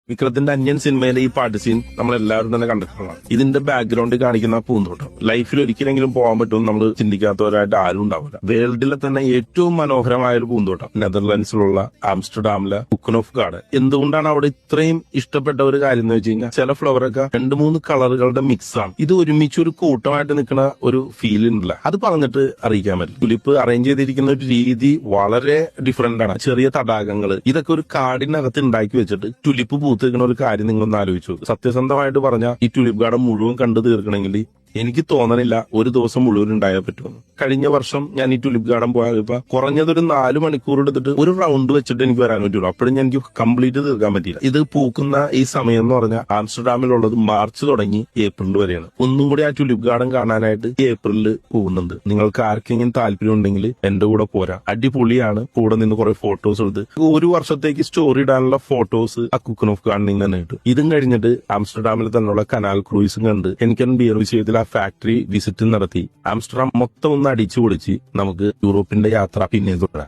വിക്രത്തിന്റെ അന്യൻ സിനിമയിലെ ഈ പാട്ട് സീൻ നമ്മൾ എല്ലാവരും തന്നെ കണ്ടിട്ടുള്ളതാണ്. ഇതിന്റെ ബാക്ക്ഗ്രൗണ്ടിൽ കാണിക്കുന്ന പൂന്തോട്ടം ലൈഫിൽ ഒരിക്കലെങ്കിലും പോകാൻ പറ്റുമെന്ന് നമ്മൾ ചിന്തിക്കാത്തവരായിട്ട് ആരും ഉണ്ടാവില്ല. വേൾഡിലെ തന്നെ ഏറ്റവും മനോഹരമായ ഒരു പൂന്തോട്ടം നെതർലാൻഡ്സിലുള്ള ആംസ്റ്റർഡാമിലെ ബുക്കൻ ഓഫ് ഗാർഡൻ. എന്തുകൊണ്ടാണ് അവിടെ ഇത്രയും ഇഷ്ടപ്പെട്ട ഒരു കാര്യം എന്ന് വെച്ച് കഴിഞ്ഞാൽ ചില ഫ്ലവറൊക്കെ 2-3 കളറുകളുടെ മിക്സ് ആണ്. ഇത് ഒരുമിച്ച് ഒരു കൂട്ടമായിട്ട് നിൽക്കുന്ന ഒരു ഫീൽ ഉണ്ടല്ല, അത് പറഞ്ഞിട്ട് അറിയിക്കാൻ പറ്റില്ല. തുലിപ്പ് അറേഞ്ച് ചെയ്തിരിക്കുന്ന ഒരു രീതി വളരെ ഡിഫറെന്റ് ആണ്. ചെറിയ തടാകങ്ങള് ഇതൊക്കെ ഒരു കാടിനകത്ത് ഉണ്ടാക്കി വെച്ചിട്ട് തുലിപ്പ് പൂത്തിരിക്കുന്ന ഒരു കാര്യം നിങ്ങളൊന്ന് ആലോചിച്ചു. സത്യസന്ധമായിട്ട് പറഞ്ഞാൽ ഈ ട്യൂലിപ്പ് ഗാർഡൻ മുഴുവൻ കണ്ടു തീർക്കണമെങ്കിൽ എനിക്ക് തോന്നണില്ല ഒരു ദിവസം മുഴുവൻ ഉണ്ടായാൽ പറ്റുമെന്ന്. കഴിഞ്ഞ വർഷം ഞാൻ ഈ ട്യൂലിപ്പ് ഗാർഡൻ പോയപ്പോ കുറഞ്ഞതൊരു 4 മണിക്കൂർ എടുത്തിട്ട് ഒരു റൗണ്ട് വെച്ചിട്ട് എനിക്ക് വരാൻ പറ്റുള്ളൂ. അപ്പോഴും എനിക്ക് കംപ്ലീറ്റ് തീർക്കാൻ പറ്റില്ല. ഇത് പൂക്കുന്ന ഈ സമയം എന്ന് പറഞ്ഞാൽ ആംസ്റ്റർഡാമിലുള്ളത് മാർച്ച് തുടങ്ങി ഏപ്രിൽ വരെയാണ്. ഒന്നും കൂടി ആ ട്യൂലിപ്പ് ഗാർഡൻ കാണാനായിട്ട് ഏപ്രിലിൽ പോകുന്നുണ്ട്. നിങ്ങൾക്ക് ആർക്കെങ്കിലും താല്പര്യം ഉണ്ടെങ്കിൽ എന്റെ കൂടെ പോരാ. അടിപൊളിയാണ്. കൂടെ നിന്ന് കുറെ ഫോട്ടോസ് എടുത്ത് ഒരു വർഷത്തേക്ക് സ്റ്റോറി ഇടാനുള്ള ഫോട്ടോസ് ആ ബുക്കൻ ഓഫ് ഗാർഡനിൽ തന്നെ കിട്ടും. ഇതും കഴിഞ്ഞിട്ട് ആംസ്റ്റർഡാമിൽ തന്നെയുള്ള കനാൽ ക്രൂയിസും കണ്ട് എനിക്ക് ബിയർ വിഷയത്തിൽ ഫാക്ടറി വിസിറ്റ് നടത്തി ആംസ്റ്റർഡാം മൊത്തം ഒന്ന് അടിച്ചു പൊളിച്ച് നമുക്ക് യൂറോപ്പിന്റെ യാത്ര പിന്നെ തുടരാം.